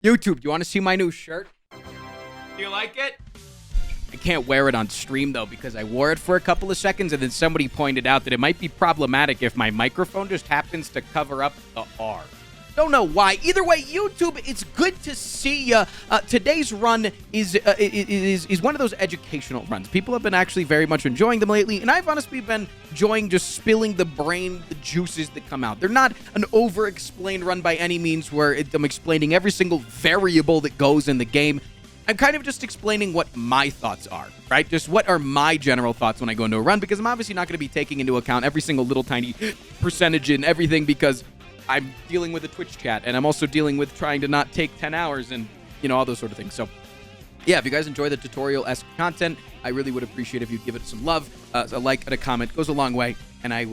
YouTube, do you want to see my new shirt? Do you like it? I can't wear it on stream, though, because I wore it for a couple of seconds, and then somebody pointed out that it might be problematic if my microphone just happens to cover up the R. Don't know why. Either way, YouTube, it's good to see you. Today's run is one of those educational runs. People have been actually very much enjoying them lately, and I've honestly been enjoying just spilling the juices that come out. They're not an over-explained run by any means where I'm explaining every single variable that goes in the game. I'm kind of just explaining what my thoughts are, right? Just what are my general thoughts when I go into a run, because I'm obviously not going to be taking into account every single little tiny percentage and everything, because I'm dealing with a Twitch chat, and I'm also dealing with trying to not take 10 hours and, all those sort of things. So, yeah, if you guys enjoy the tutorial-esque content, I really would appreciate if you give it some love. A like and a comment goes a long way, and I'd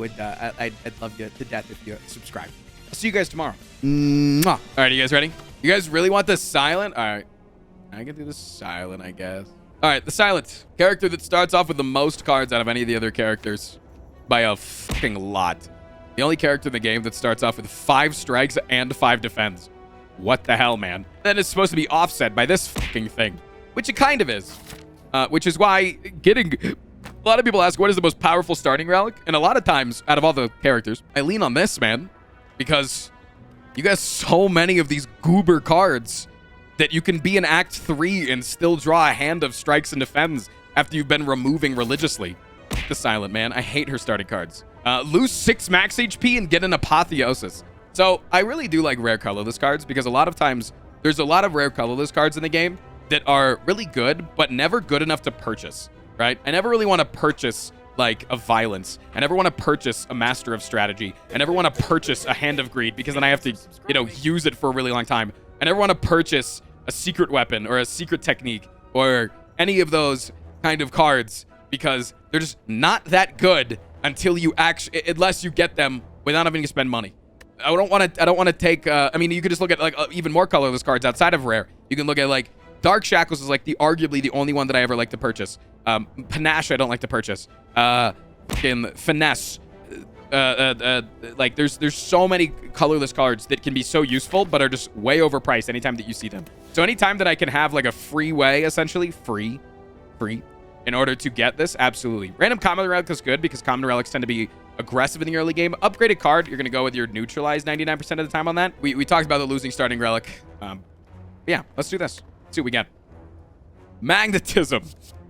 love you to death if you subscribe. I'll see you guys tomorrow. Mwah. All right, you guys ready? You guys really want this silent? All right. I can do the silent, I guess. All right, the silent. Character that starts off with the most cards out of any of the other characters by a fucking lot. The only character in the game that starts off with 5 strikes and 5 defends. What the hell, man? Then it's supposed to be offset by this fucking thing, which it kind of is. Which is why getting... A lot of people ask, what is the most powerful starting relic? And a lot of times, out of all the characters, I lean on this, man. Because you got so many of these goober cards that you can be in Act 3 and still draw a hand of strikes and defends after you've been removing religiously. The silent, man. I hate her starting cards. Lose 6 max HP and get an Apotheosis. So I really do like rare colorless cards, because a lot of times there's a lot of rare colorless cards in the game that are really good, but never good enough to purchase, right? I never really want to purchase like a Violence. I never want to purchase a Master of Strategy. I never want to purchase a Hand of Greed, because then I have to, use it for a really long time. I never want to purchase a secret weapon or a secret technique or any of those kind of cards, because they're just not that good until you unless you get them without having to spend money. I don't want to take, you could just look at like even more colorless cards outside of rare. You can look at like Dark Shackles is like arguably the only one that I ever like to purchase. Panache I don't like to purchase. Finesse. Like there's so many colorless cards that can be so useful, but are just way overpriced anytime that you see them. So anytime that I can have like a free way, essentially free, in order to get this, absolutely. Random common relic is good, because common relics tend to be aggressive in the early game. Upgraded card, you're going to go with your neutralized 99% of the time on that. We talked about the losing starting relic. Yeah, let's do this. Let's see what we get. Magnetism.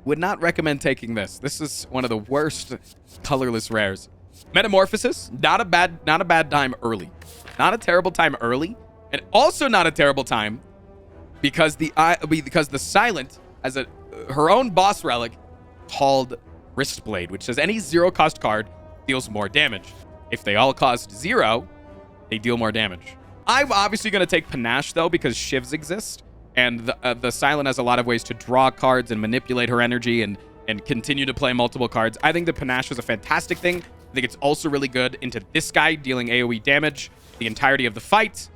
Would not recommend taking this. This is one of the worst colorless rares. Metamorphosis, not a bad time early. Not a terrible time early, and also not a terrible time because the silent has her own boss relic called Wristblade, which says any 0-cost card deals more damage. If they all cost 0, they deal more damage. I'm obviously going to take Panache, though, because shivs exist, and the silent has a lot of ways to draw cards and manipulate her energy and continue to play multiple cards. I think the Panache is a fantastic thing. I think it's also really good into this guy, dealing AoE damage the entirety of the fight.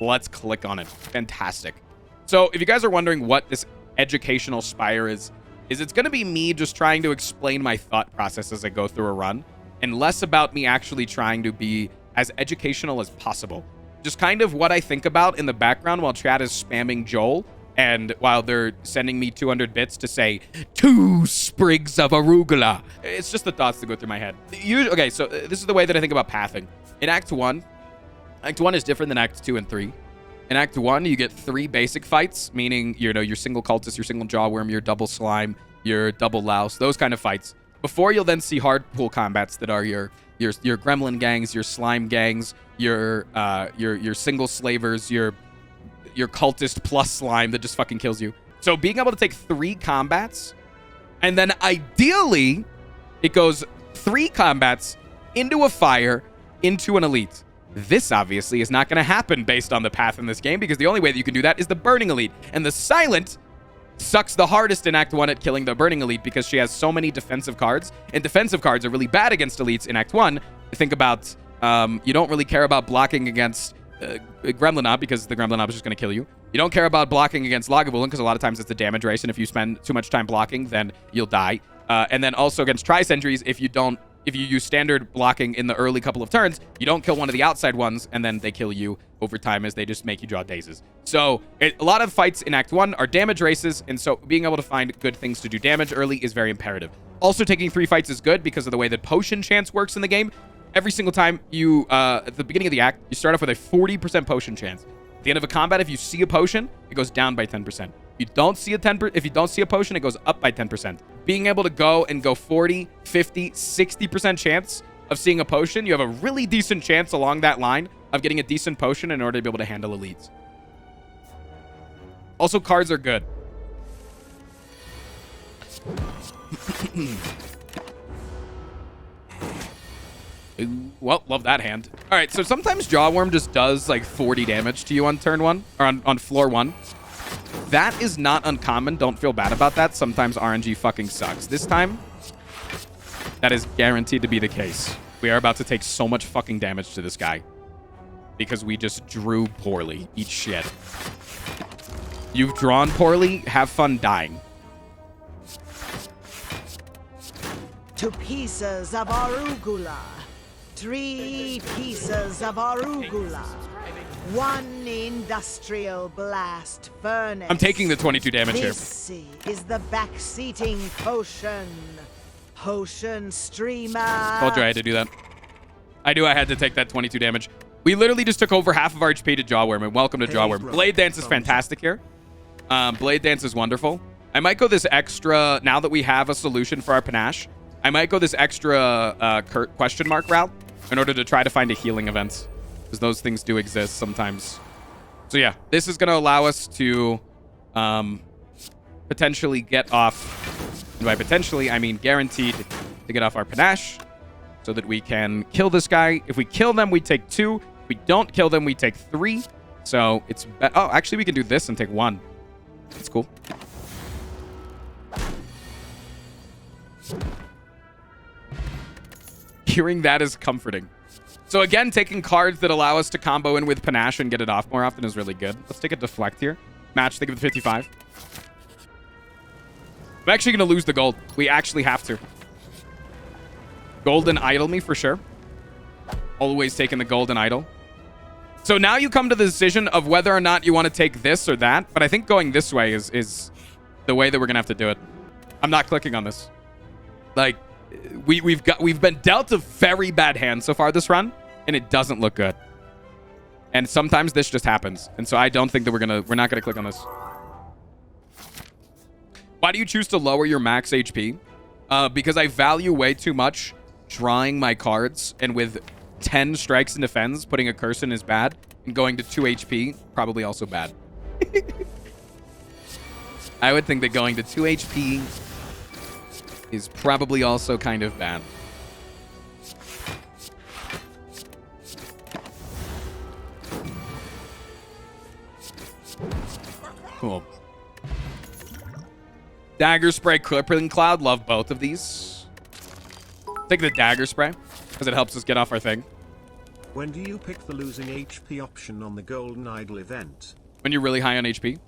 Let's click on it. Fantastic. So if you guys are wondering what this educational spire is it's going to be me just trying to explain my thought process as I go through a run, and less about me actually trying to be as educational as possible. Just kind of what I think about in the background while chat is spamming Joel, and while they're sending me 200 bits to say 2 sprigs of arugula. It's just the thoughts that go through my head. Okay, so this is the way that I think about pathing. In Act 1 is different than Act 2 and 3. In Act 1, you get 3 basic fights, meaning, your single cultist, your single jawworm, your double slime, your double louse, those kind of fights. Before you'll then see hard pool combats that are your gremlin gangs, your slime gangs, your single slavers, your cultist plus slime that just fucking kills you. So being able to take 3 combats, and then ideally, it goes 3 combats into a fire, into an elite. This obviously is not going to happen based on the path in this game, because the only way that you can do that is the Burning Elite. And the Silent sucks the hardest in Act 1 at killing the Burning Elite, because she has so many defensive cards, and defensive cards are really bad against elites in Act 1. Think about, you don't really care about blocking against Gremlinob, because the Gremlinob is just going to kill you. You don't care about blocking against Lagavulin, because a lot of times it's a damage race, and if you spend too much time blocking, then you'll die. And then also against Tri-Sentries, if you use standard blocking in the early couple of turns, you don't kill one of the outside ones, and then they kill you. over time as they just make you draw dazes. So a lot of fights in Act 1 are damage races, and so being able to find good things to do damage early is very imperative. Also, taking 3 fights is good because of the way that potion chance works in the game. Every single time you, at the beginning of the act, you start off with a 40% potion chance. At the end of a combat, if you see a potion, it goes down by 10%. If you don't see a potion, it goes up by 10%. Being able to go 40, 50, 60% chance of seeing a potion, you have a really decent chance along that line of getting a decent potion in order to be able to handle elites. Also, cards are good. Well, love that hand. All right, so sometimes Jawworm just does like 40 damage to you on turn 1, or on floor 1. That is not uncommon. Don't feel bad about that. Sometimes RNG fucking sucks. This time, that is guaranteed to be the case. We are about to take so much fucking damage to this guy because we just drew poorly. Eat shit. You've drawn poorly. Have fun dying. To pieces of arugula. 3 pieces of arugula. 1 industrial blast furnace. I'm taking the 22 damage here. This is the backseating potion. Potion streamer. Told you I had to do that. I knew I had to take that 22 damage. We literally just took over half of our HP to Jawworm, and welcome to Jawworm. Blade Dance is fantastic here. Blade Dance is wonderful. I might go this extra, now that we have a solution for our panache, I might go this extra question mark route in order to try to find a healing event, because those things do exist sometimes. So yeah, this is going to allow us to potentially get off, and by potentially, I mean guaranteed to get off our panache so that we can kill this guy. If we kill them, we take 2. If we don't kill them, we take 3. So it's... Oh, actually, we can do this and take 1. That's cool. Hearing that is comforting. So again, taking cards that allow us to combo in with panache and get it off more often is really good. Let's take a deflect here. Match, think of the 55. I'm actually going to lose the gold. We actually have to. Golden idol me for sure. Always taking the golden idol. So now you come to the decision of whether or not you want to take this or that. But I think going this way is the way that we're going to have to do it. I'm not clicking on this. Like, we've been dealt a very bad hand so far this run, and it doesn't look good. And sometimes this just happens. And so I don't think that we're not gonna click on this. Why do you choose to lower your max HP? Because I value way too much drawing my cards, and with 10 strikes and defends, putting a curse in is bad, and going to 2 HP, probably also bad. I would think that going to 2 HP is probably also kind of bad. Cool. Dagger Spray, Crippling Cloud. Love both of these. Take the Dagger Spray because it helps us get off our thing. When do you pick the losing HP option on the Golden Idol event? When you're really high on HP.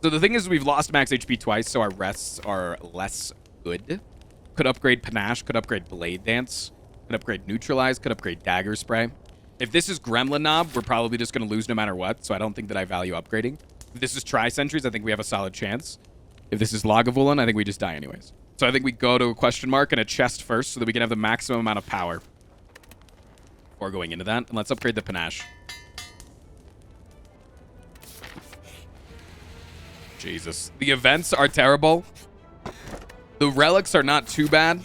So the thing is, we've lost max HP twice, so our rests are less good. Could upgrade Panache, could upgrade Blade Dance, could upgrade Neutralize, could upgrade Dagger Spray. If this is Gremlin Knob, we're probably just going to lose no matter what, so I don't think that I value upgrading. If this is Tri-Sentries, I think we have a solid chance. If this is Lagavulin, I think we just die anyways. So I think we go to a question mark and a chest first so that we can have the maximum amount of power before going into that. And let's upgrade the Panache. Jesus. The events are terrible. The relics are not too bad.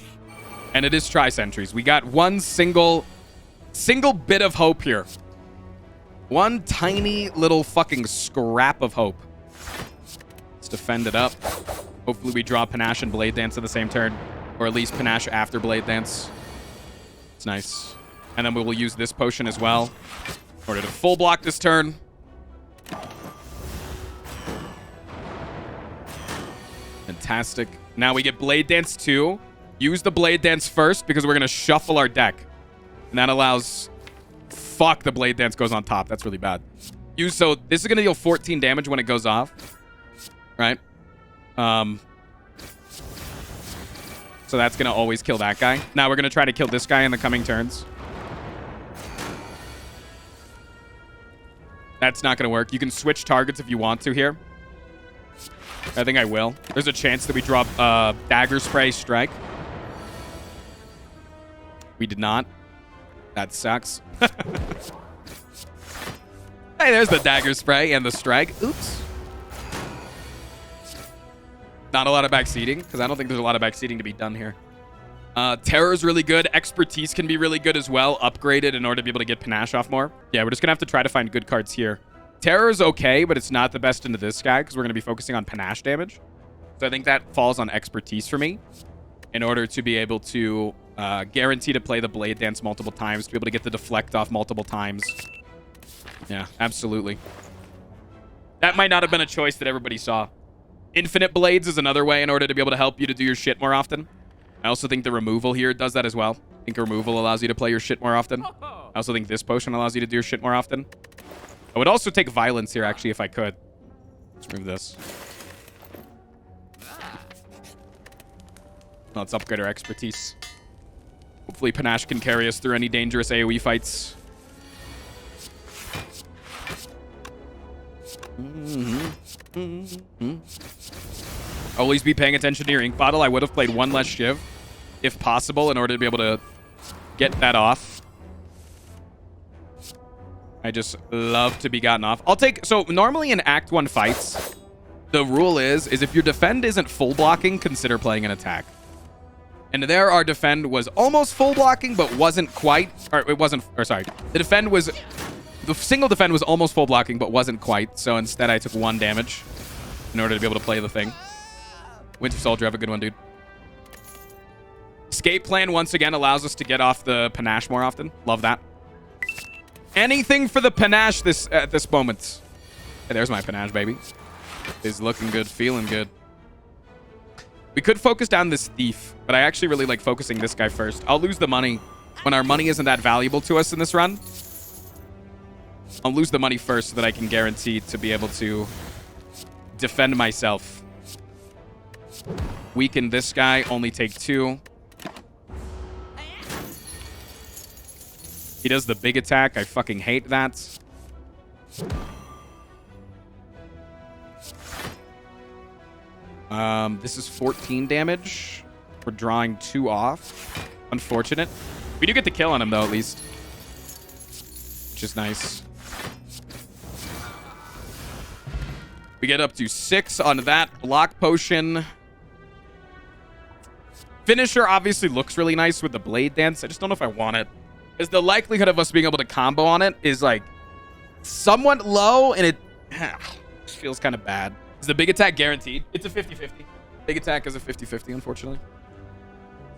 And it is Tri-Sentries. We got one single bit of hope here. One tiny little fucking scrap of hope. Let's defend it up. Hopefully we draw Panache and Blade Dance at the same turn. Or at least Panache after Blade Dance. It's nice. And then we will use this potion as well in order to full block this turn. Fantastic. Now we get Blade Dance 2. Use the Blade Dance first because we're going to shuffle our deck. And that allows... Fuck, the Blade Dance goes on top. That's really bad. So this is going to deal 14 damage when it goes off. Right? So that's going to always kill that guy. Now we're going to try to kill this guy in the coming turns. That's not going to work. You can switch targets if you want to here. I think I will. There's a chance that we drop Dagger Spray Strike. We did not. That sucks. Hey, there's the Dagger Spray and the Strike. Oops. Not a lot of backseating, because I don't think there's a lot of backseating to be done here. Terror is really good. Expertise can be really good as well. Upgraded in order to be able to get Panache off more. Yeah, we're just going to have to try to find good cards here. Terror is okay, but it's not the best into this guy because we're going to be focusing on Panache damage. So I think that falls on Expertise for me in order to be able to guarantee to play the Blade Dance multiple times, to be able to get the Deflect off multiple times. Yeah, absolutely. That might not have been a choice that everybody saw. Infinite Blades is another way in order to be able to help you to do your shit more often. I also think the removal here does that as well. I think removal allows you to play your shit more often. I also think this potion allows you to do your shit more often. I would also take Violence here, actually, if I could. Let's remove this. Let's upgrade our Expertise. Hopefully Panache can carry us through any dangerous AoE fights. Always be paying attention to your ink bottle. I would have played one less Shiv, if possible, in order to be able to get that off. I just love to be gotten off. I'll take... So, normally in Act 1 fights, the rule is if your defend isn't full blocking, consider playing an attack. And there, our defend was almost full blocking, but wasn't quite... Or, it wasn't... Or, sorry. The defend was... The single defend was almost full blocking, but wasn't quite. So instead, I took 1 damage in order to be able to play the thing. Winter Soldier, have a good one, dude. Escape Plan, once again, allows us to get off the Panache more often. Love that. Anything for the Panache at this moment. Hey, there's my Panache, baby. Is looking good, feeling good. We could focus down this Thief, but I actually really like focusing this guy first. I'll lose the money when our money isn't that valuable to us in this run. I'll lose the money first so that I can guarantee to be able to defend myself. Weaken this guy, only take 2. He does the big attack. I fucking hate that. This is 14 damage. We're drawing 2 off. Unfortunate. We do get the kill on him, though, at least. Which is nice. We get up to 6 on that block potion. Finisher obviously looks really nice with the Blade Dance. I just don't know if I want it. Because the likelihood of us being able to combo on it is like somewhat low, and it just feels kind of bad. Is the big attack guaranteed? It's a 50-50. Big attack is a 50-50, unfortunately.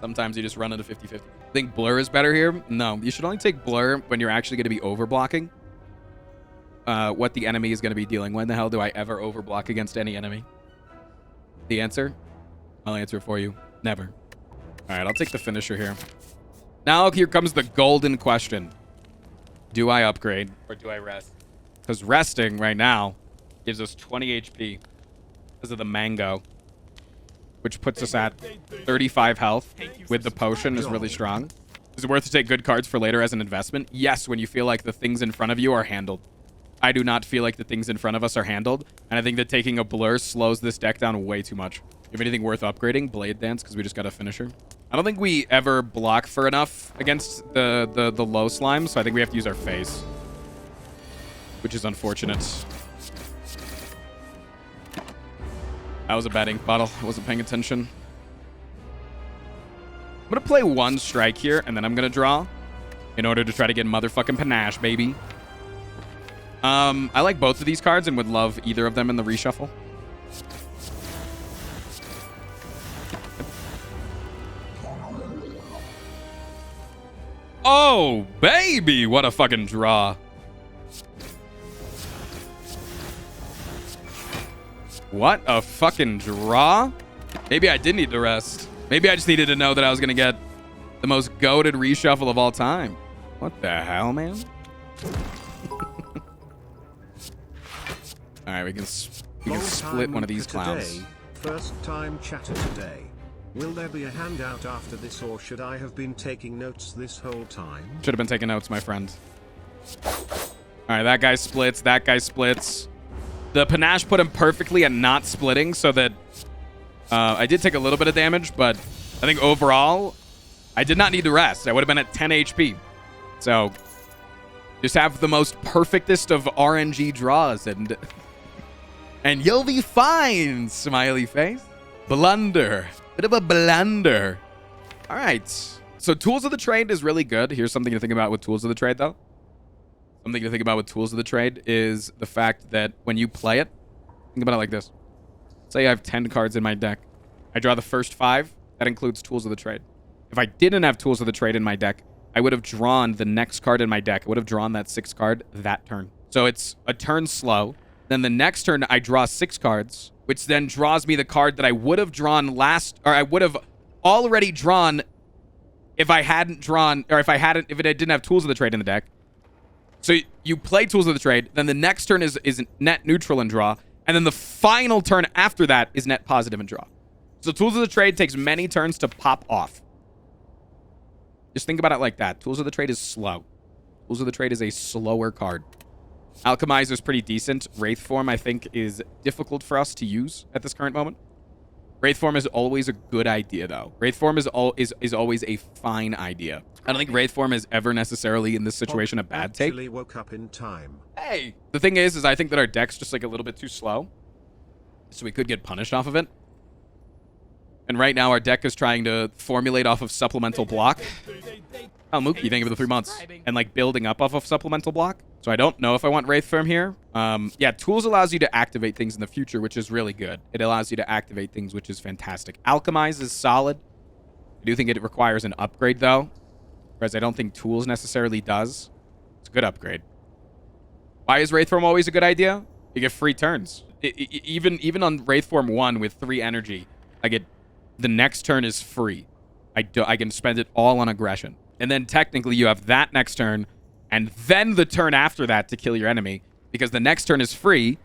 Sometimes you just run into 50-50. Think Blur is better here? No, you should only take Blur when you're actually going to be over-blocking. What the enemy is going to be dealing. When the hell do I ever overblock against any enemy? The answer? I'll answer it for you. Never. All right, I'll take the finisher here. Now here comes the golden question. Do I upgrade or do I rest? Because resting right now gives us 20 HP because of the mango, which puts us at 35 health with the potion is really strong. Is it worth to take good cards for later as an investment? Yes, when you feel like the things in front of you are handled. I do not feel like the things in front of us are handled, and I think that taking a Blur slows this deck down way too much. If anything worth upgrading, Blade Dance, because we just got a finisher. I don't think we ever block for enough against the low slime, so I think we have to use our face, which is unfortunate. That was a bad ink bottle. I wasn't paying attention. I'm going to play 1 strike here, and then I'm going to draw in order to try to get motherfucking Panache, baby. I like both of these cards and would love either of them in the reshuffle. Oh, baby! What a fucking draw. What a fucking draw. Maybe I did need to rest. Maybe I just needed to know that I was going to get the most goated reshuffle of all time. What the hell, man? All right, we can split one of these clowns. Today, first time chatter today. Will there be a handout after this, or should I have been taking notes this whole time? Should have been taking notes, my friend. All right, that guy splits. That guy splits. The panache put him perfectly at not splitting so that I did take a little bit of damage, but I think overall, I did not need to rest. I would have been at 10 HP. So just have the most perfectest of RNG draws and you'll be fine, smiley face. Blunder. Bit of a blunder. All right. So Tools of the Trade is really good. Here's something to think about with Tools of the Trade, though. Something to think about with Tools of the Trade is the fact that when you play it, think about it like this. Say I have 10 cards in my deck. I draw the first 5. That includes Tools of the Trade. If I didn't have Tools of the Trade in my deck, I would have drawn the next card in my deck. I would have drawn that 6th card that turn. So it's a turn slow. Then the next turn, I draw 6 cards, which then draws me the card that I would have drawn last, or I would have already drawn if I hadn't drawn, or if it didn't have Tools of the Trade in the deck. So you play Tools of the Trade, then the next turn is net neutral and draw, and then the final turn after that is net positive and draw. So Tools of the Trade takes many turns to pop off. Just think about it like that. Tools of the Trade is slow. Tools of the Trade is a slower card. Alchemize is pretty decent. Wraith Form, I think, is difficult for us to use at this current moment. Wraith Form is always a good idea, though. Wraith Form is always a fine idea. I don't think Wraith Form is ever necessarily in this situation a bad take. Actually woke up in time. Hey! The thing is I think that our deck's just like a little bit too slow. So we could get punished off of it. And right now our deck is trying to formulate off of supplemental block. Oh, Mookie, thank you for the 3 months. And like building up off of supplemental block. So I don't know if I want Wraith Form here. Yeah, Tools allows you to activate things in the future, which is really good. It allows you to activate things, which is fantastic. Alchemize is solid. I do think it requires an upgrade, though. Whereas I don't think Tools necessarily does. It's a good upgrade. Why is Wraith Form always a good idea? You get free turns. Even on Wraith Form 1 with 3 energy, I get the next turn is free. I can spend it all on aggression. And then technically you have that next turn and then the turn after that to kill your enemy because the next turn is free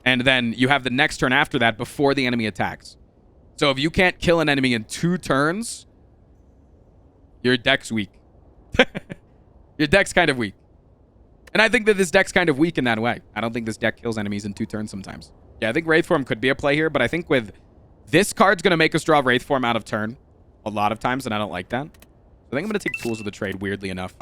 and then you have the next turn after that before the enemy attacks. So if you can't kill an enemy in 2 turns, your deck's weak. Your deck's kind of weak. And I think that this deck's kind of weak in that way. I don't think this deck kills enemies in 2 turns sometimes. Yeah, I think Wraith Form could be a play here, but I think with this card's going to make us draw Wraith Form out of turn a lot of times, and I don't like that. I think I'm going to take Tools of the Trade, weirdly enough.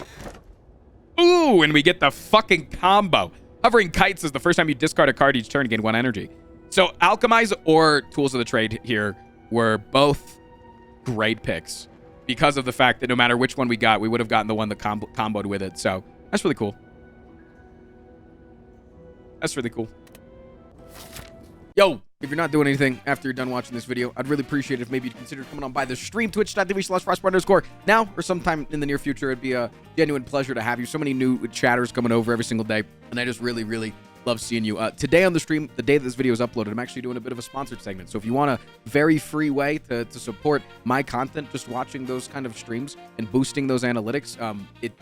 Ooh, and we get the fucking combo. Hovering Kites is the first time you discard a card each turn, gain 1 energy. So Alchemize or Tools of the Trade here were both great picks because of the fact that no matter which one we got, we would have gotten the one that comboed with it. So that's really cool. That's really cool. Yo, if you're not doing anything after you're done watching this video, I'd really appreciate it if maybe you'd consider coming on by the stream, twitch.tv/frostprime_. Now, or sometime in the near future, it'd be a genuine pleasure to have you. So many new chatters coming over every single day, and I just really, really love seeing you. Today on the stream, the day that this video is uploaded, I'm actually doing a bit of a sponsored segment. So if you want a very free way to support my content, just watching those kind of streams and boosting those analytics, it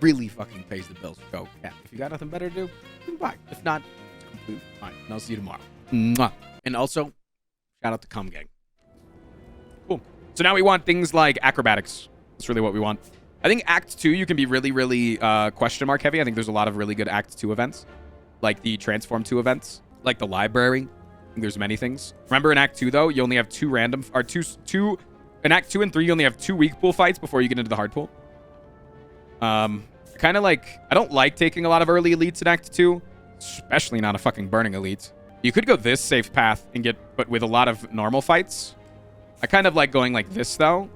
really fucking pays the bills. So, yeah, if you got nothing better to do, then bye. If not, it's completely fine. And I'll see you tomorrow. Mwah. And also, shout out to Cum Gang. Cool. So now we want things like acrobatics. That's really what we want. I think Act 2, you can be really, really question mark heavy. I think there's a lot of really good Act 2 events. Like the Transform 2 events. Like the library. I think there's many things. Remember in Act 2, though, you only have 2 random... Or two... In Act 2 and 3, you only have 2 weak pool fights before you get into the hard pool. Kind of like... I don't like taking a lot of early elites in Act 2. Especially not a fucking burning elite. You could go this safe path and get, but with a lot of normal fights. I kind of like going like this, though.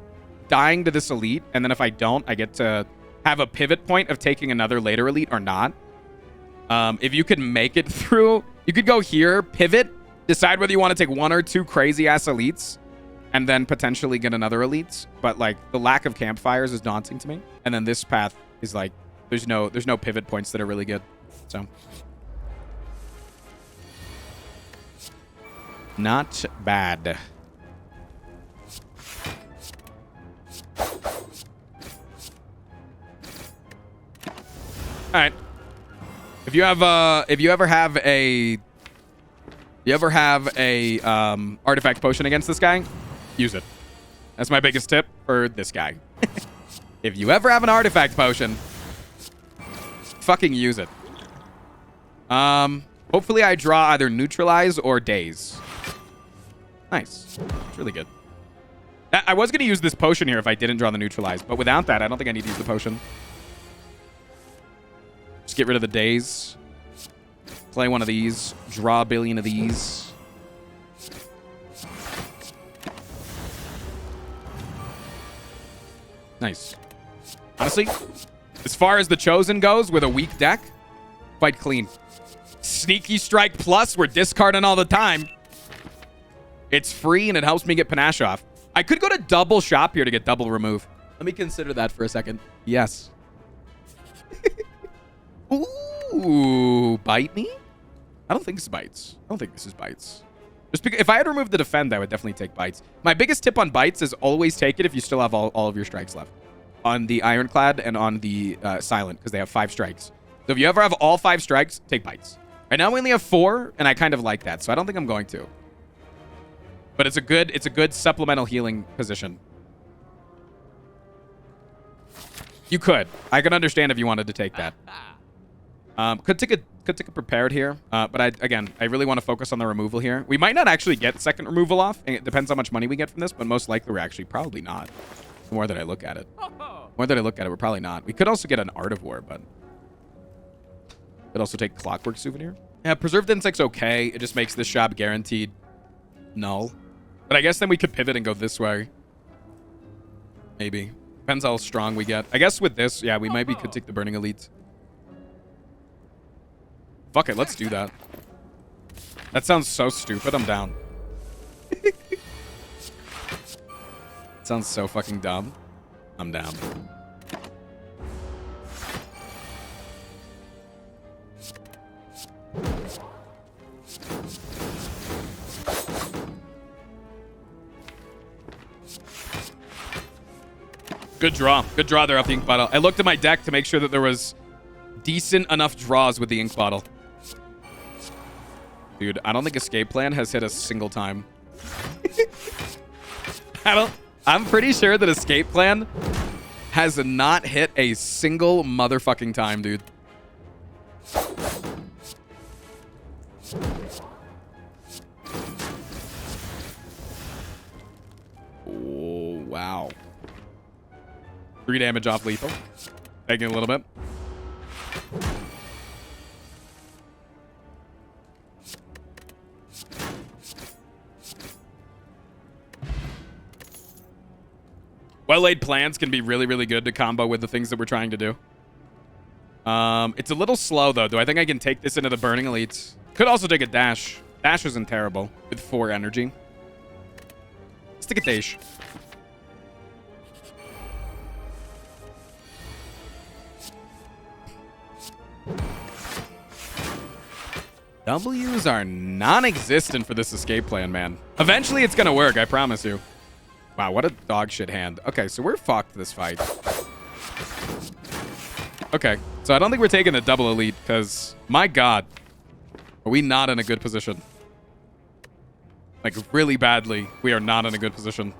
Dying to this elite, and then if I don't, I get to have a pivot point of taking another later elite or not. If you could make it through, you could go here, pivot, decide whether you want to take 1 or 2 crazy-ass elites, and then potentially get another elite. But, like, the lack of campfires is daunting to me. And then this path is, like, there's no pivot points that are really good. So... not bad. All right. If you ever have a artifact potion against this guy, use it. That's my biggest tip for this guy. If you ever have an artifact potion, fucking use it. Hopefully I draw either neutralize or daze. Nice. It's really good. I was going to use this potion here if I didn't draw the neutralize, but without that, I don't think I need to use the potion. Just get rid of the daze. Play one of these. Draw a billion of these. Nice. Honestly, as far as the Chosen goes with a weak deck, quite clean. Sneaky Strike Plus, we're discarding all the time. It's free and it helps me get panache off. I could go to double shop here to get double remove. Let me consider that for a second. Yes. Ooh, bite me? I don't think it's bites. I don't think this is bites. Just because if I had removed the defend, I would definitely take bites. My biggest tip on bites is always take it if you still have all of your strikes left. On the Ironclad and on the Silent, because they have 5 strikes. So if you ever have all 5 strikes, take bites. Right now we only have 4, and I kind of like that, so I don't think I'm going to. But it's a good supplemental healing position. You could. I could understand if you wanted to take that. Could take a prepared here. But I really want to focus on the removal here. We might not actually get second removal off. And it depends how much money we get from this, but most likely we're actually probably not. The more that I look at it. The more that I look at it, we're probably not. We could also get an Art of War, but could also take Clockwork Souvenir. Yeah, Preserved Insect's okay. It just makes this shop guaranteed null. But I guess then we could pivot and go this way. Maybe. Depends how strong we get. I guess with this, yeah, we maybe could take the Burning Elite. Fuck it, let's do that. That sounds so stupid. I'm down. Sounds so fucking dumb. I'm down. Good draw. Good draw there off the ink bottle. I looked at my deck to make sure that there was decent enough draws with the ink bottle. Dude, I don't think Escape Plan has hit a single time. I'm pretty sure that Escape Plan has not hit a single motherfucking time, dude. Oh, wow. 3 damage off lethal. Taking a little bit. Well-laid plans can be really, really good to combo with the things that we're trying to do. It's a little slow, though. Do I think I can take this into the Burning Elites? Could also take a dash. Dash isn't terrible with 4 energy. Let's take a dash. W's are non-existent for this Escape Plan, man. Eventually, it's going to work. I promise you. Wow, what a dog shit hand. Okay, so we're fucked this fight. Okay, so I don't think we're taking a double elite because, my God, are we not in a good position? Like, really badly, we are not in a good position.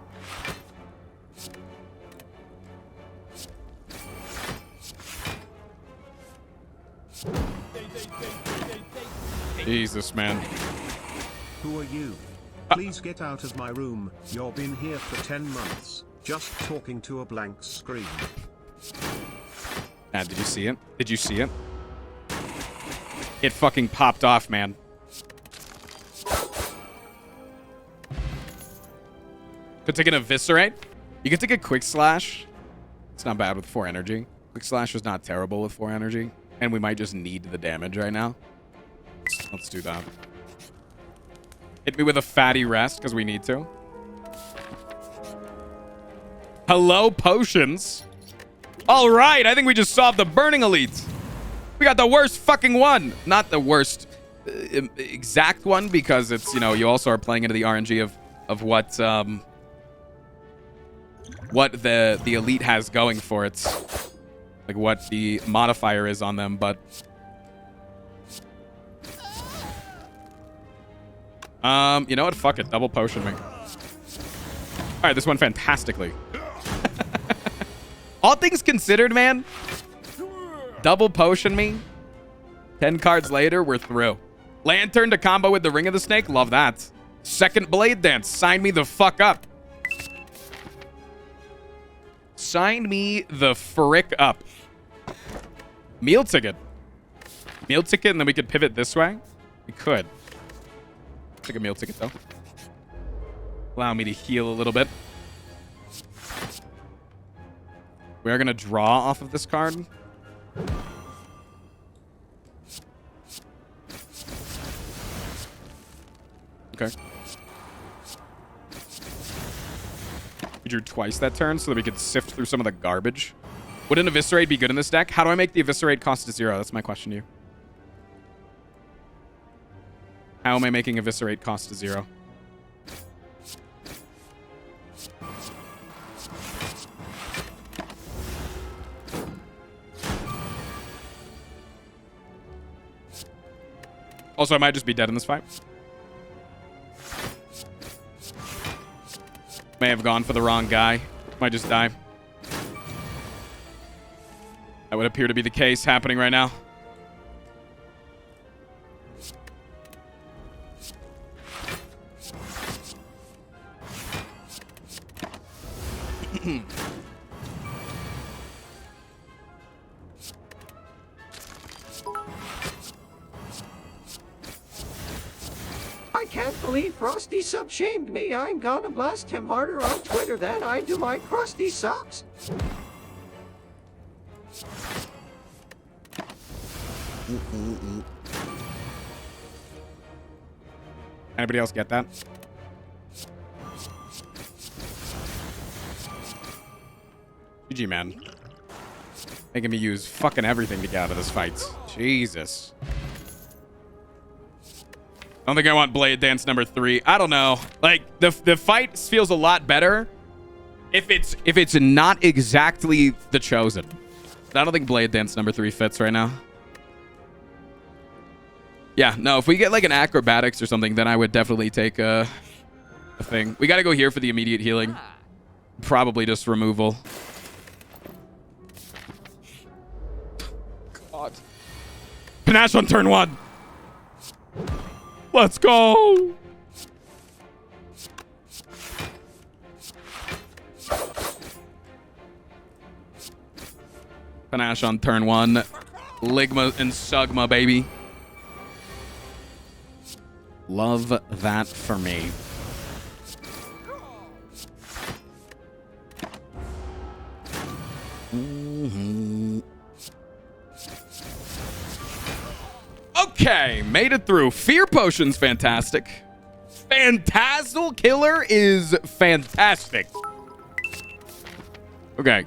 Jesus, man. Who are you? Please get out of my room. You've been here for 10 months, just talking to a blank screen. Ah, did you see it? Did you see it? It fucking popped off, man. Could take an Eviscerate. You could take a Quick Slash. It's not bad with 4 energy. Quick Slash is not terrible with 4 energy. And we might just need the damage right now. Let's do that. Hit me with a fatty rest because we need to. Hello, potions. All right, I think we just solved the Burning Elite. We got the worst fucking one. Not the worst exact one because it's, you know, you also are playing into the RNG of what the Elite has going for it. Like what the modifier is on them, but you know what? Fuck it. Double potion me. All right, this went fantastically. All things considered, man. Double potion me. 10 cards later, we're through. Lantern to combo with the Ring of the Snake. Love that. Second Blade Dance. Sign me the fuck up. Sign me the frick up. Meal ticket. Meal ticket, and then we could pivot this way. We could. Take a meal ticket, though. Allow me to heal a little bit. We are going to draw off of this card. Okay. We drew twice that turn so that we could sift through some of the garbage. Would an Eviscerate be good in this deck? How do I make the Eviscerate cost to 0? That's my question to you. How am I making Eviscerate cost to 0? Also, I might just be dead in this fight. May have gone for the wrong guy. Might just die. That would appear to be the case happening right now. I can't believe Frosty sub-shamed me. I'm gonna blast him harder on Twitter than I do my crusty socks. Anybody else get that? GG, man. Making me use fucking everything to get out of this fight. Jesus. I don't think I want Blade Dance number 3. I don't know. Like, the fight feels a lot better if it's not exactly the Chosen. But I don't think Blade Dance number 3 fits right now. Yeah, no, if we get like an Acrobatics or something, then I would definitely take a thing. We got to go here for the immediate healing. Probably just removal. God. Panache on turn 1. Let's go. Panache on turn 1. Ligma and Sugma, baby. Love that for me. Okay, made it through. Fear Potion's fantastic. Phantasmal Killer is fantastic. Okay.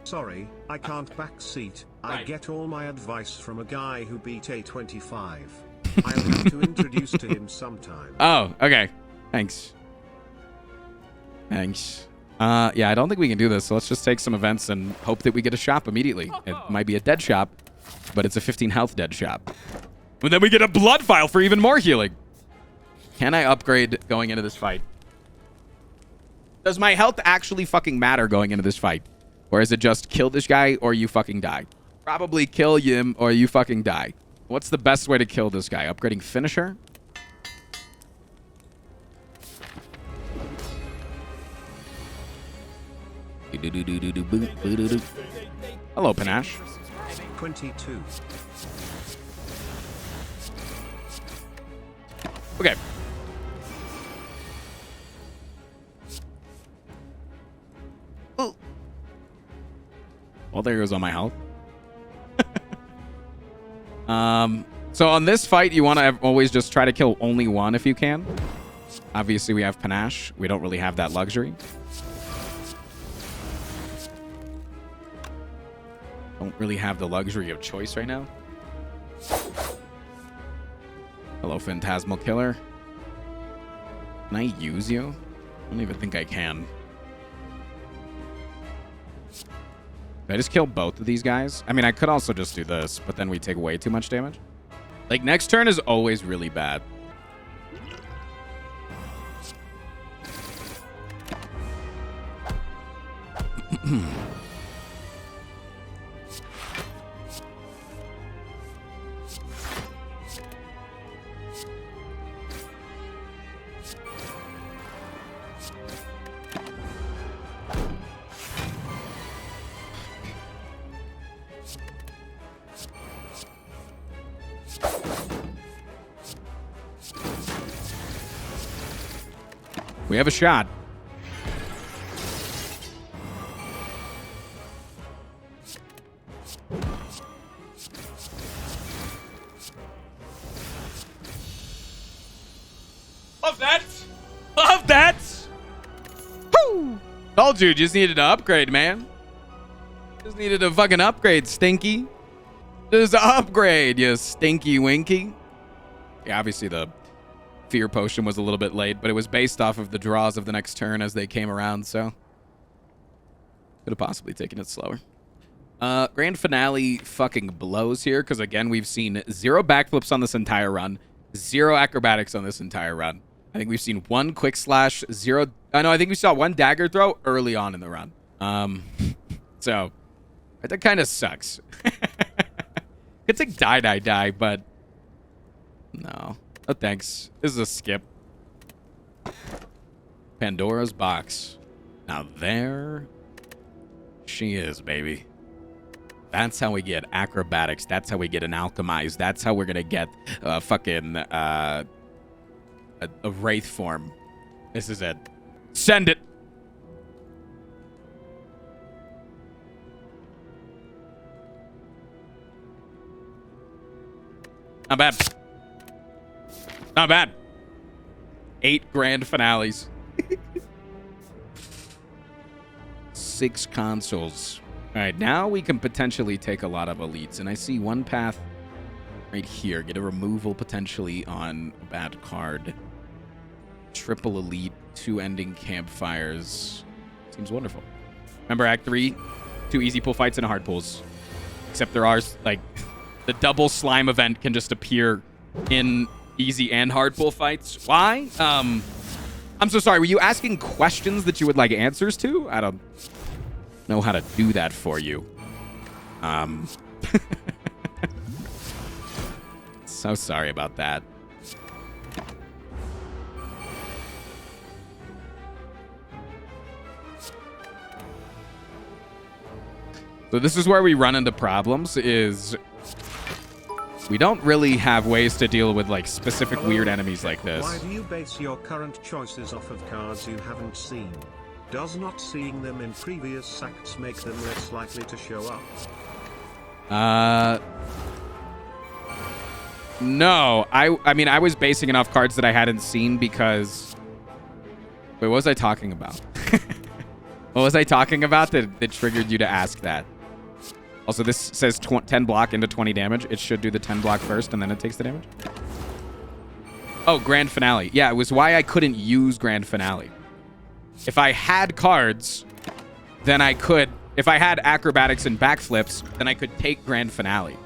Sorry, I can't backseat. I Right. get all my advice from a guy who beat A25. I'll have to introduce to him sometime. Oh, okay. Thanks. Thanks. Yeah, I don't think we can do this, so let's just take some events and hope that we get a shop immediately. It might be a dead shop, but it's a 15 health dead shop. And then we get a blood vial for even more healing. Can I upgrade going into this fight? Does my health actually fucking matter going into this fight? Or is it just kill this guy or you fucking die? Probably kill him or you fucking die. What's the best way to kill this guy? Upgrading finisher? Hello, Panache. 22. Okay. Oh. Well, there goes all my health. So on this fight, you want to always just try to kill only one if you can. Obviously, we have Panache. We don't really have that luxury. Don't really have the luxury of choice right now. Hello, Phantasmal Killer. Can I use you? I don't even think I can. Did I just kill both of these guys? I mean, I could also just do this, but then we take way too much damage. Like, next turn is always really bad. We have a shot. Love that. Love that. Woo. Told you, just needed to upgrade, man. Just needed a fucking upgrade, Stinky. Just upgrade, you stinky winky. Yeah, obviously the fear potion was a little bit late, but it was based off of the draws of the next turn as they came around, so could have possibly taken it slower. Grand finale fucking blows here, because again, we've seen 0 backflips on this entire run, 0 acrobatics on this entire run. I think we've seen 1 quick slash, 0. I think we saw 1 dagger throw early on in the run. So that kind of sucks. It's like die, but no. Oh, thanks. This is a skip. Pandora's box. Now there she is, baby. That's how we get acrobatics. That's how we get an alchemized. That's how we're gonna get fucking a wraith form. This is it. Send it. Not bad. Not bad. 8 grand finales. 6 consoles. All right, now we can potentially take a lot of elites. And I see one path right here. Get a removal potentially on a bad card. Triple elite, 2 ending campfires. Seems wonderful. Remember Act 3? 2 easy pull fights and a hard pulls. Except there are, like, the double slime event can just appear in easy and hard pull fights. Why? I'm so sorry. Were you asking questions that you would like answers to? I don't know how to do that for you. So sorry about that. So this is where we run into problems, is we don't really have ways to deal with like specific weird enemies like this. Why do you base your current choices off of cards you haven't seen? Does not seeing them in previous sacks make them less likely to show up? No. I mean, I was basing it off cards that I hadn't seen because... Wait, what was I talking about? What was I talking about that triggered you to ask that? Also, this says 10 block into 20 damage. It should do the 10 block first, and then it takes the damage. Oh, Grand Finale. Yeah, it was why I couldn't use Grand Finale. If I had cards, then I could... If I had acrobatics and backflips, then I could take Grand Finale.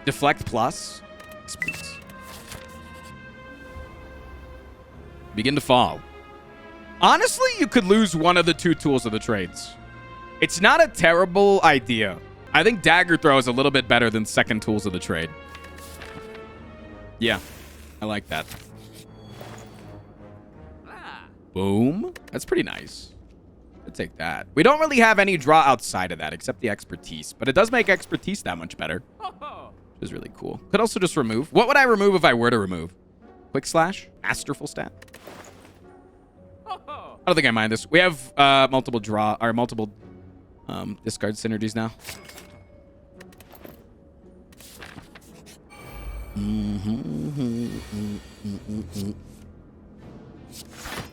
Deflect plus. Please. Begin to fall. Honestly, you could lose one of the 2 tools of the trades. It's not a terrible idea. I think dagger throw is a little bit better than second tools of the trade. Yeah, I like that. Boom. That's pretty nice. I'll take that. We don't really have any draw outside of that except the expertise, but it does make expertise that much better, which is really cool. Could also just remove. What would I remove if I were to remove? Quick slash? Masterful stat? I don't think I mind this. We have multiple discard synergies now.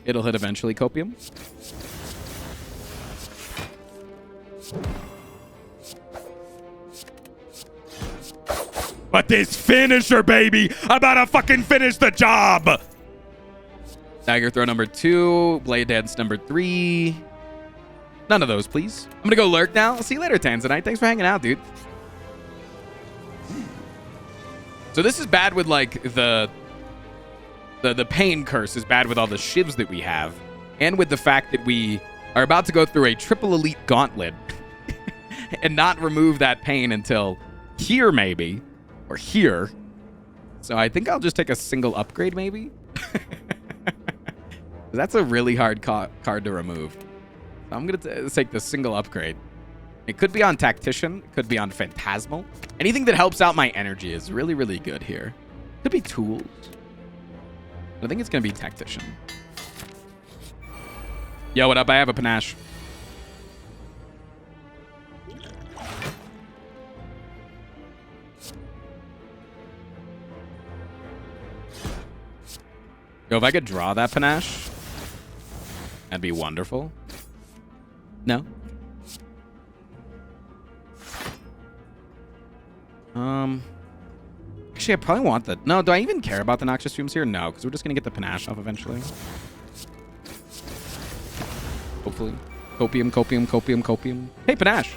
It'll hit eventually, Copium. But this finisher, baby! I'm about to fucking finish the job! Dagger throw number 2. Blade dance number 3. None of those, please. I'm gonna go lurk now. I'll see you later, Tanzanite. Thanks for hanging out, dude. So this is bad with, like, the pain curse is bad with all the shivs that we have. And with the fact that we are about to go through a triple elite gauntlet. And not remove that pain until here, maybe. Or here. So I think I'll just take a single upgrade, maybe. That's a really hard card to remove. So I'm going to take the single upgrade. It could be on Tactician. It could be on Phantasmal. Anything that helps out my energy is really, really good here. Could be Tools. I think it's going to be Tactician. Yo, what up? I have a panache. Yo, if I could draw that panache, that'd be wonderful. No? Actually, I probably want the... No, do I even care about the Noxious Fumes here? No, because we're just going to get the panache off eventually. Hopefully. Copium, copium, copium, copium. Hey, panache!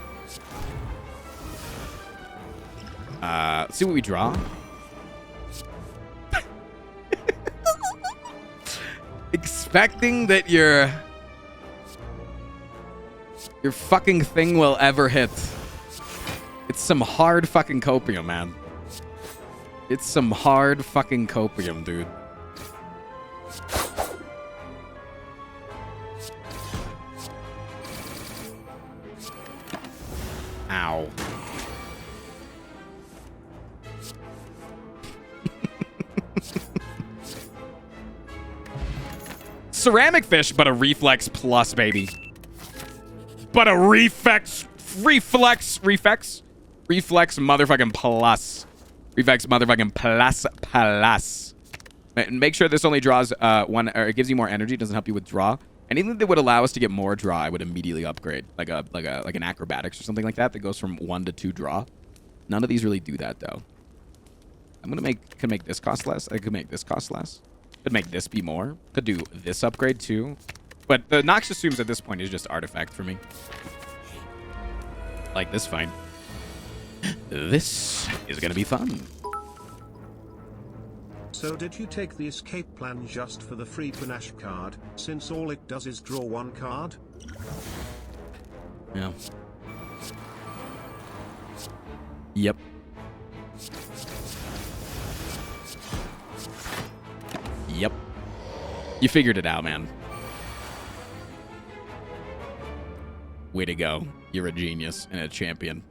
Let's see what we draw. Expecting that your fucking thing will ever hit. It's some hard fucking copium, man. It's some hard fucking copium, dude. Ow. Ceramic fish, but a reflex plus, baby. But a reflex motherfucking plus. Reflex motherfucking plus. Make sure this only draws one, or it gives you more energy. It doesn't help you withdraw. Anything that would allow us to get more draw, I would immediately upgrade, like an acrobatics or something like that that goes from 1 to 2 draw. None of these really do that though. I'm gonna could make this cost less. I could make this cost less. Could make this be more. Could do this upgrade too. But the Noxious Fumes at this point is just artifact for me. Like this, fine. This is gonna be fun. So did you take the escape plan just for the free panache card, since all it does is draw 1 card? Yeah. Yep. Yep. You figured it out, man. Way to go. You're a genius and a champion.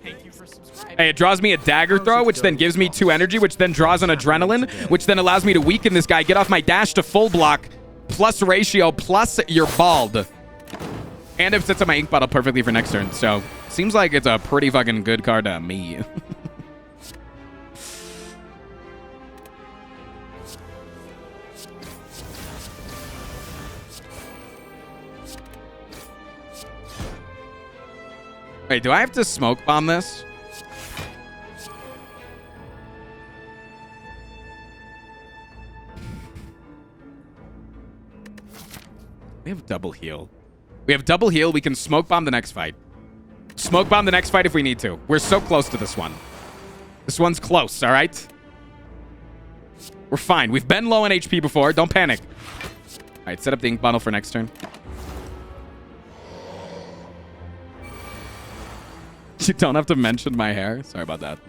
Thank you for subscribing. Hey, it draws me a dagger throw, which then gives me 2 energy, which then draws an adrenaline, which then allows me to weaken this guy, get off my dash to full block, plus ratio, plus you're bald. And it sits on my ink bottle perfectly for next turn, so seems like it's a pretty fucking good card to me. Wait, do I have to smoke bomb this? We have double heal. We have double heal. We can smoke bomb the next fight. Smoke bomb the next fight if we need to. We're so close to this one. This one's close, all right? We're fine. We've been low on HP before. Don't panic. All right, set up the ink bottle for next turn. You don't have to mention my hair. Sorry about that.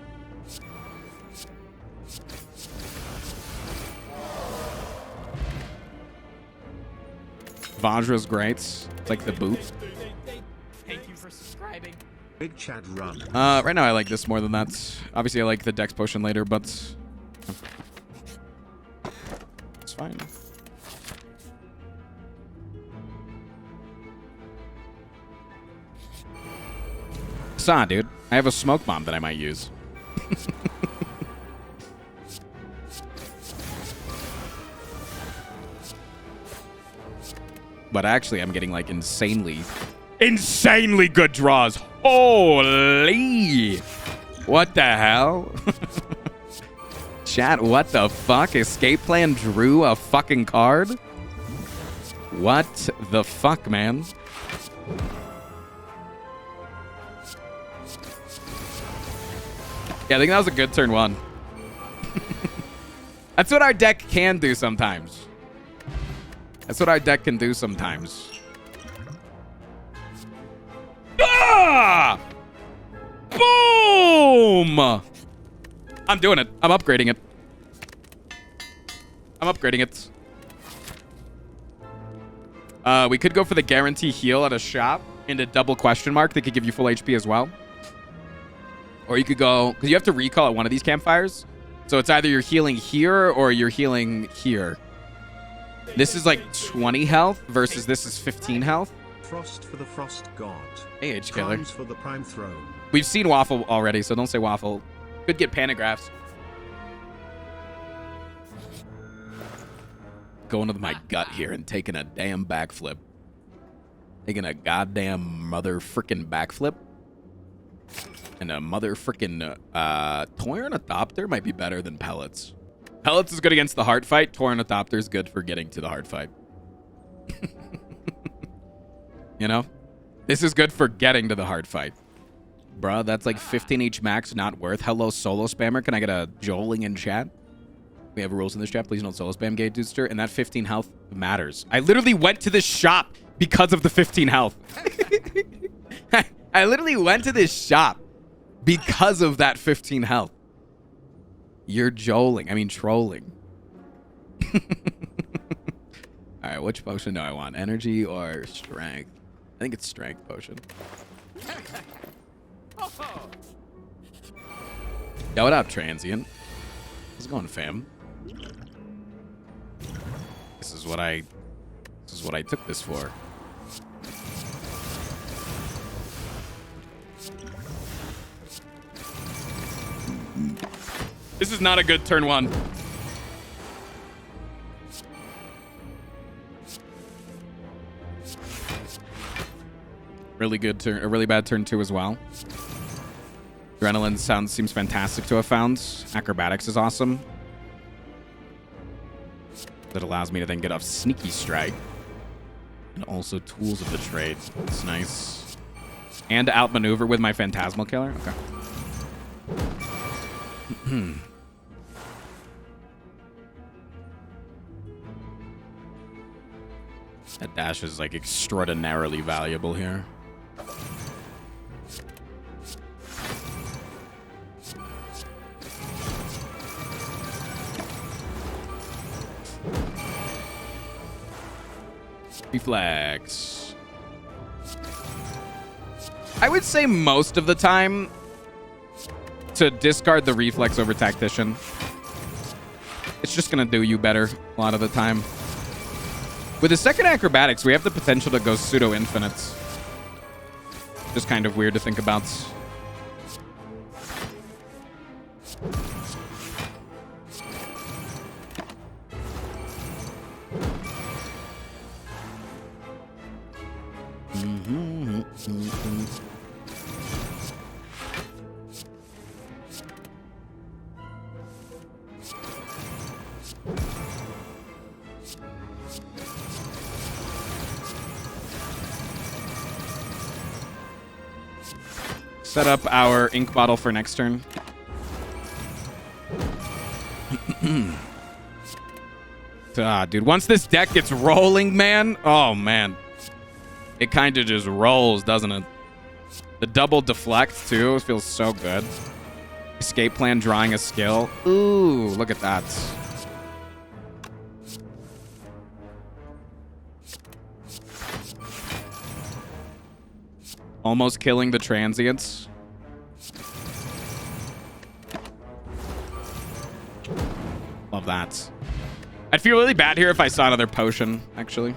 Vajra's great. It's like the boot. Thank you for subscribing. Big Chad run. Right now I like this more than that. Obviously I like the Dex potion later, but it's fine. Saw, dude. I have a smoke bomb that I might use. But actually, I'm getting like insanely good draws. Holy! What the hell? Chat, what the fuck? Escape plan drew a fucking card? What the fuck, man? Yeah, I think that was a good turn 1. That's what our deck can do sometimes. That's what our deck can do sometimes. Ah! Boom! I'm doing it. I'm upgrading it. I'm upgrading it. We could go for the guarantee heal at a shop into double question mark that could give you full HP as well. Or you could go, because you have to recall at one of these campfires. So it's either you're healing here or you're healing here. This is like 20 health versus this is 15 health. Frost for the frost god. AH killer. Primes for the prime throne. We've seen Waffle already, so don't say Waffle. Could get panagraphs. Going to my gut here and taking a damn backflip. Taking a goddamn mother frickin' backflip. And a mother frickin' Tornadopter might be better than Pellets. Pellets is good against the hard fight. Tornadopter is good for getting to the hard fight. You know? This is good for getting to the hard fight. Bruh, that's like 15 each max, not worth. Hello, solo spammer. Can I get a joling in chat? We have rules in this chat. Please don't solo spam, Gay Dudester. And that 15 health matters. I literally went to this shop because of the 15 health. I literally went to this shop because of that 15 health. You're trolling. All right, which potion do I want? Energy or strength? I think it's strength potion. Yo, what up, transient? How's it going, fam? This is what I took this for. This is not a good turn one. Really good turn, a really bad turn two as well. Adrenaline seems fantastic to have found. Acrobatics is awesome. That allows me to then get off Sneaky Strike. And also Tools of the Trade. That's nice. And outmaneuver with my Phantasmal Killer. Okay. That dash is like extraordinarily valuable here. Reflex. I would say most of the time to discard the reflex over tactician. It's just gonna do you better a lot of the time. With the second acrobatics, we have the potential to go pseudo infinites. Just kind of weird to think about. Set up our ink bottle for next turn. Dude, once this deck gets rolling, man, oh man, it kind of just rolls, doesn't it? The double deflect too, it feels so good. Escape plan, drawing a skill. Ooh, look at that. Almost killing the transients. Love that. I'd feel really bad here if I saw another potion, actually.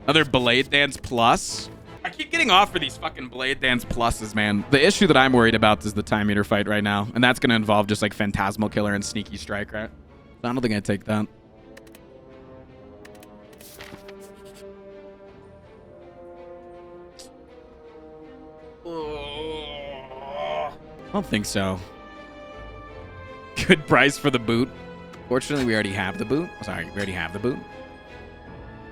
Another Blade Dance Plus. I keep getting off for these fucking Blade Dance Pluses, man. The issue that I'm worried about is the Time Meter fight right now. And that's going to involve just like Phantasmal Killer and Sneaky Strike, right? I don't think I'd take that. I don't think so. Good price for the boot. Fortunately, we already have the boot. Sorry, we already have the boot.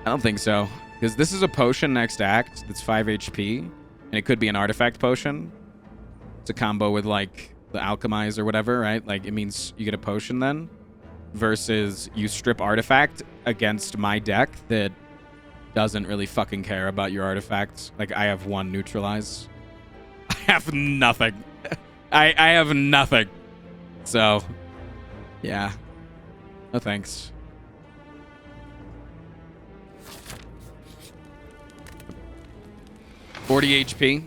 I don't think so. Because this is a potion next act that's 5 HP. And it could be an artifact potion. It's a combo with, like, the alchemize or whatever, right? Like, it means you get a potion then. Versus you strip artifact against my deck that doesn't really fucking care about your artifacts. Like, I have one neutralize. I have nothing. I have nothing. So, yeah. No thanks. 40 HP.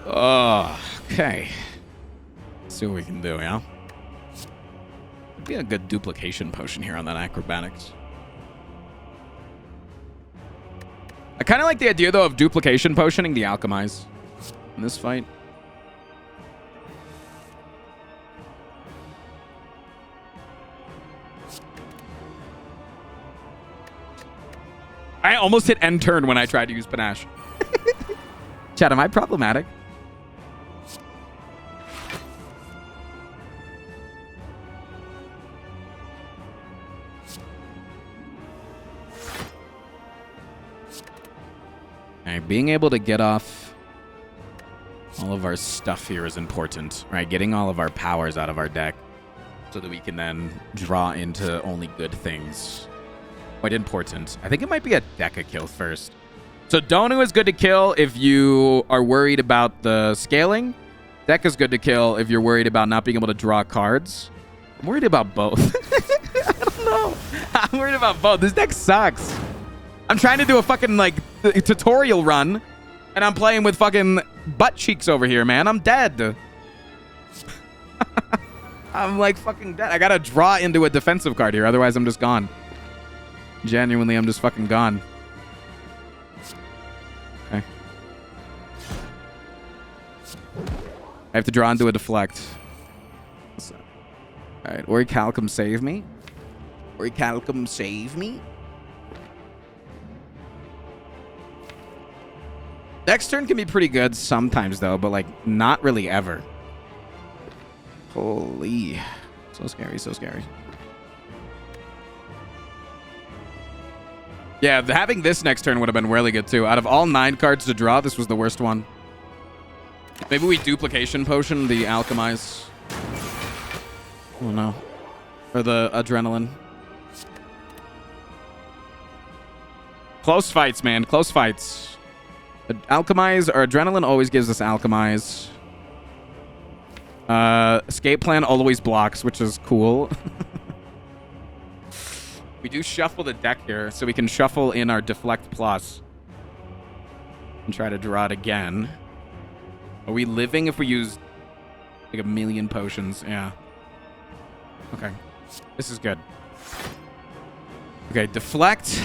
Oh, okay. Let's see what we can do, yeah? Would be a good duplication potion here on that acrobatics. I kind of like the idea, though, of duplication potioning the alchemize in this fight. I almost hit end turn when I tried to use panache. Chat, am I problematic? Alright, being able to get off all of our stuff here is important. Right, getting all of our powers out of our deck so that we can then draw into only good things. Quite important. I think it might be a Deca kill first. So Donu is good to kill if you are worried about the scaling. Deca is good to kill if you're worried about not being able to draw cards. I'm worried about both. I don't know. I'm worried about both. This deck sucks. I'm trying to do a fucking, like, tutorial run, and I'm playing with fucking butt cheeks over here, man. I'm dead. I'm, like, fucking dead. I gotta draw into a defensive card here, otherwise I'm just gone. Genuinely, I'm just fucking gone. Okay. I have to draw into a deflect. Alright, Orichalcum save me. Orichalcum save me. Next turn can be pretty good sometimes, though, but, like, not really ever. Holy. So scary, so scary. Yeah, having this next turn would have been really good, too. Out of all 9 cards to draw, this was the worst one. Maybe we duplication potion the alchemize. Oh, no. Or the adrenaline. Close fights, man. Close fights. Alchemize or adrenaline always gives us alchemize. Escape plan always blocks, which is cool. We do shuffle the deck here, so we can shuffle in our deflect plus and try to draw it again. Are we living if we use like a million potions? Yeah. Okay. This is good. Okay, deflect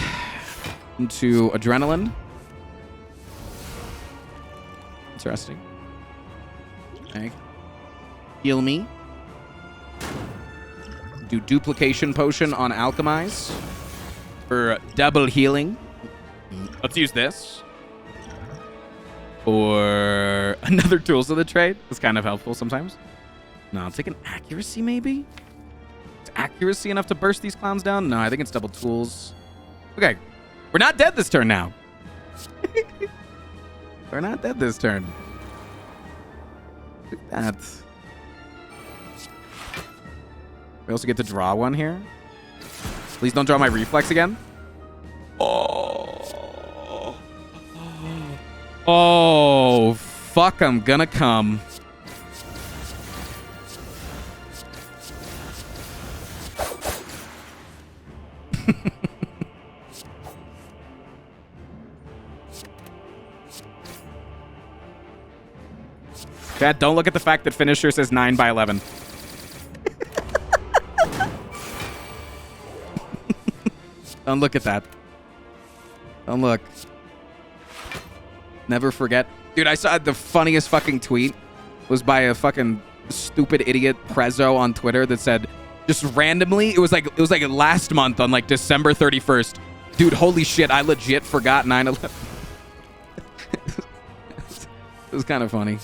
into adrenaline. Interesting. Okay. Heal me. Do duplication potion on alchemize for double healing. Let's use this. Or another tools of the trade. It's kind of helpful sometimes. No, I'll take an accuracy maybe. Is accuracy enough to burst these clowns down? No, I think it's double tools. Okay. We're not dead this turn now. We're not dead this turn. Look at that. We also get to draw one here. Please don't draw my reflex again. Oh. Oh, fuck, I'm gonna come. Chat, don't look at the fact that finisher says 9 by 11. Don't look at that. Don't look. Never forget. Dude, I saw the funniest fucking tweet was by a fucking stupid idiot Prezzo on Twitter that said, just randomly, it was like last month on like December 31st. Dude, holy shit, I legit forgot 9/11. It was kind of funny.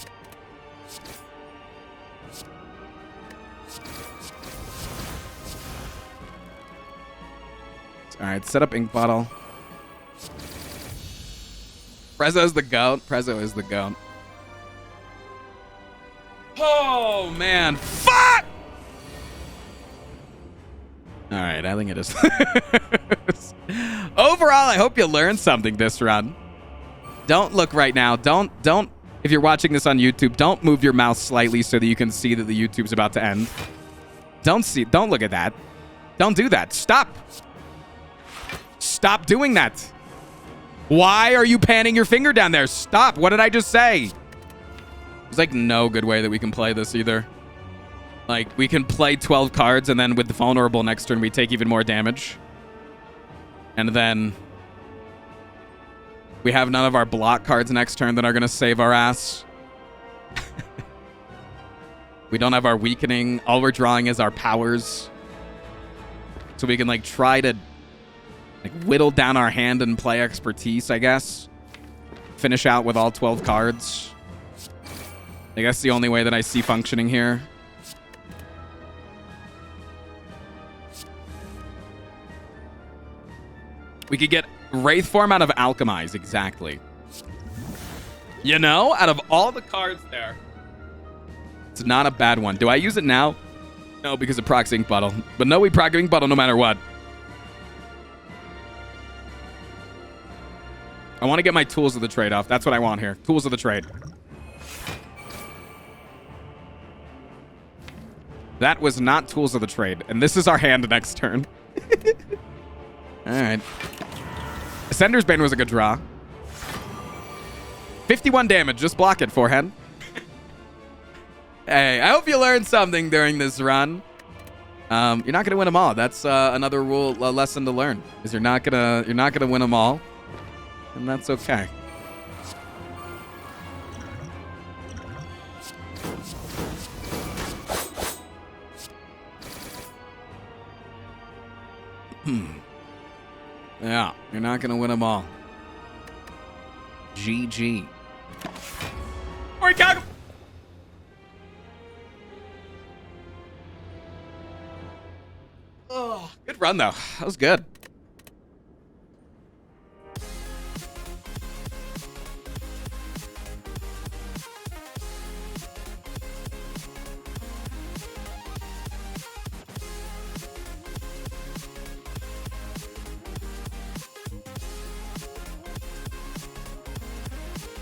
All right, set up ink bottle. Prezzo is the goat. Prezzo is the goat. Oh, man. Fuck! All right, I think it is. Overall, I hope you learned something this run. Don't look right now. Don't. If you're watching this on YouTube, don't move your mouse slightly so that you can see that the YouTube's about to end. Don't look at that. Don't do that. Stop. Stop doing that. Why are you panning your finger down there? Stop. What did I just say? There's like no good way that we can play this either. Like, we can play 12 cards, and then with the vulnerable next turn, we take even more damage. And then we have none of our block cards next turn that are going to save our ass. We don't have our weakening. All we're drawing is our powers. So we can, like, try to like whittle down our hand and play expertise, I guess. Finish out with all 12 cards. I guess the only way that I see functioning here. We could get Wraith form out of Alchemize, exactly. You know, out of all the cards there, it's not a bad one. Do I use it now? No, because of Proc Ink Bottle. But no, we Proc Ink Bottle no matter what. I want to get my Tools of the Trade off. That's what I want here. Tools of the Trade. That was not Tools of the Trade. And this is our hand next turn. All right. Ascender's Bane was a good draw. 51 damage. Just block it, forehead. Hey, I hope you learned something during this run. You're not gonna win them all. That's another lesson to learn. Is you're not gonna win them all, and that's okay. Yeah, you're not gonna win them all. GG. Oh, he got him. Oh, good run though. That was good.